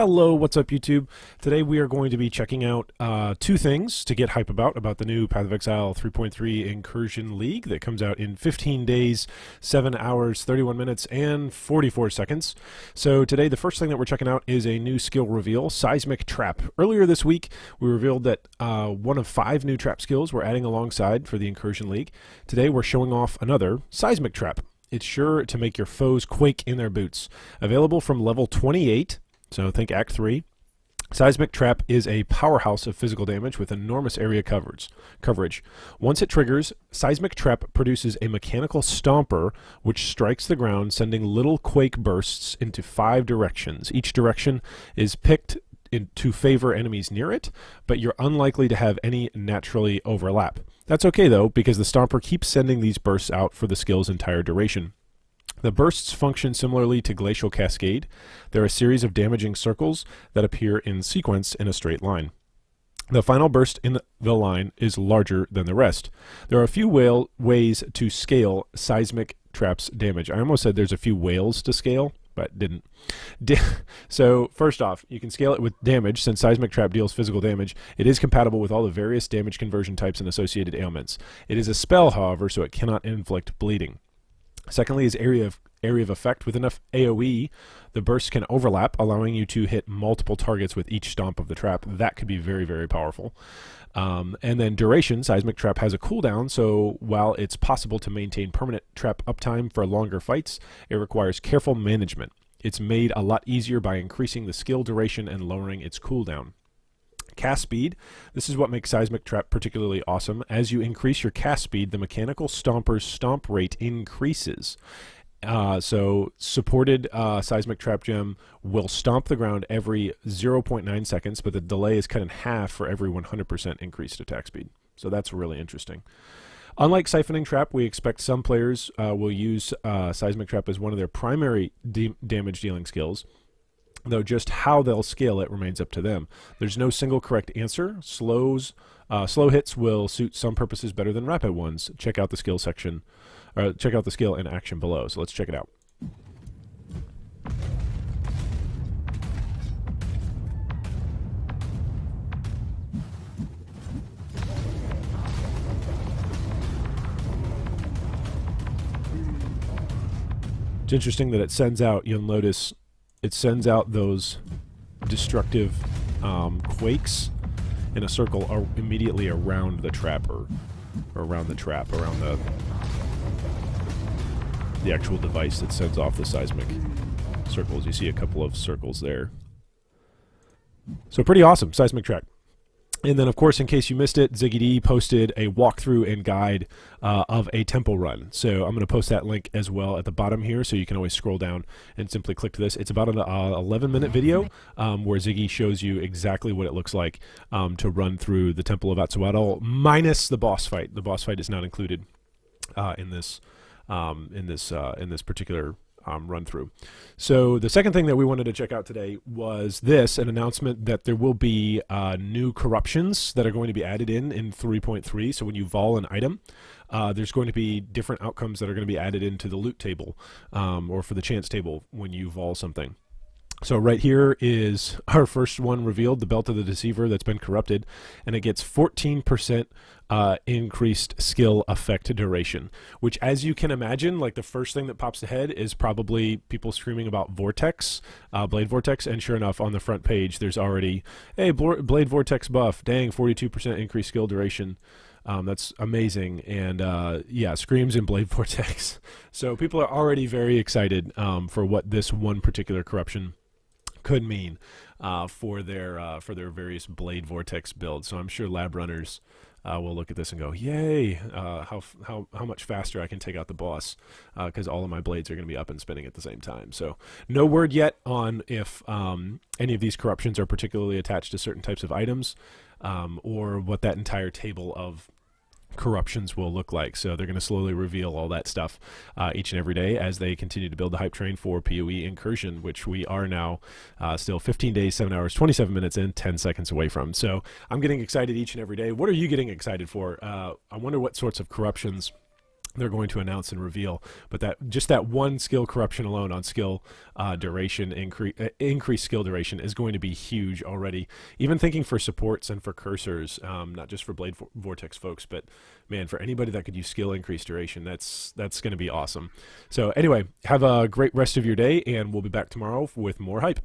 Hello, what's up YouTube? Today we are going to be checking out two things to get hype about the new Path of Exile 3.3 Incursion League that comes out in 15 days, 7 hours, 31 minutes, and 44 seconds. So today the first thing that we're checking out is a new skill reveal, Seismic Trap. Earlier this week we revealed that one of 5 new trap skills we're adding alongside for the Incursion League. Today we're showing off another, Seismic Trap. It's sure to make your foes quake in their boots. Available from level 28. So think Act 3. Seismic Trap is a powerhouse of physical damage with enormous area coverage. Once it triggers, Seismic Trap produces a mechanical stomper which strikes the ground, sending little quake bursts into 5 directions. Each direction is picked to favor enemies near it, but you're unlikely to have any naturally overlap. That's okay though, because the stomper keeps sending these bursts out for the skill's entire duration. The bursts function similarly to Glacial Cascade. They're a series of damaging circles that appear in sequence in a straight line. The final burst in the line is larger than the rest. There are a few ways to scale Seismic Trap's damage. I almost said there's a few whales to scale, but didn't. So first off, you can scale it with damage. Since Seismic Trap deals physical damage, it is compatible with all the various damage conversion types and associated ailments. It is a spell, however, so it cannot inflict bleeding. Secondly is area of effect. With enough AoE, the bursts can overlap, allowing you to hit multiple targets with each stomp of the trap. That could be very, very powerful. And then duration, Seismic Trap has a cooldown, so while it's possible to maintain permanent trap uptime for longer fights, it requires careful management. It's made a lot easier by increasing the skill duration and lowering its cooldown. Cast speed. This is what makes Seismic Trap particularly awesome. As you increase your cast speed, the mechanical stomper's stomp rate increases. So supported Seismic Trap gem will stomp the ground every 0.9 seconds, but the delay is cut in half for every 100% increased attack speed. So that's really interesting. Unlike Siphoning Trap, we expect some players will use Seismic Trap as one of their primary damage dealing skills, though just how they'll scale it remains up to them. There's no single correct answer. Slow hits will suit some purposes better than rapid ones. Check out the skill section, or check out the skill in action below. So let's check it out. It's interesting that it sends out, you'll notice, it sends out those destructive quakes in a circle immediately around the trap, or around the trap, around the actual device that sends off the seismic circles. You see a couple of circles there. So pretty awesome, Seismic Trap. And then, of course, in case you missed it, ZiggyD posted a walkthrough and guide of a tempo run. So I'm going to post that link as well at the bottom here, so you can always scroll down and simply click to this. It's about an 11-minute video where Ziggy shows you exactly what it looks like to run through the Temple of Atsuatl, minus the boss fight. The boss fight is not included in this particular run through. So the second thing that we wanted to check out today was an announcement that there will be new corruptions that are going to be added in 3.3. So when you Vaal an item, there's going to be different outcomes that are going to be added into the loot table or for the chance table when you Vaal something. So right here is our first one revealed, the Belt of the Deceiver that's been corrupted, and it gets 14% increased skill effect duration, which, as you can imagine, like the first thing that pops ahead is probably people screaming about Vortex, Blade Vortex, and sure enough, on the front page, there's already, hey, Blade Vortex buff, dang, 42% increased skill duration. That's amazing, and yeah, screams in Blade Vortex. So people are already very excited for what this one particular corruption could mean for their various Blade Vortex builds. So I'm sure lab runners will look at this and go, "Yay! How much faster I can take out the boss because all of my blades are going to be up and spinning at the same time." So no word yet on if any of these corruptions are particularly attached to certain types of items or what that entire table of corruptions will look like. So they're going to slowly reveal all that stuff each and every day as they continue to build the hype train for POE Incursion, which we are now still 15 days, 7 hours, 27 minutes, and 10 seconds away from. So I'm getting excited each and every day. What are you getting excited for? I wonder what sorts of corruptions they're going to announce and reveal. But that just that one skill corruption alone on skill duration, increased skill duration is going to be huge already. Even thinking for supports and for cursors, not just for Blade Vortex folks, but man, for anybody that could use skill increased duration, that's going to be awesome. So anyway, have a great rest of your day, and we'll be back tomorrow with more hype.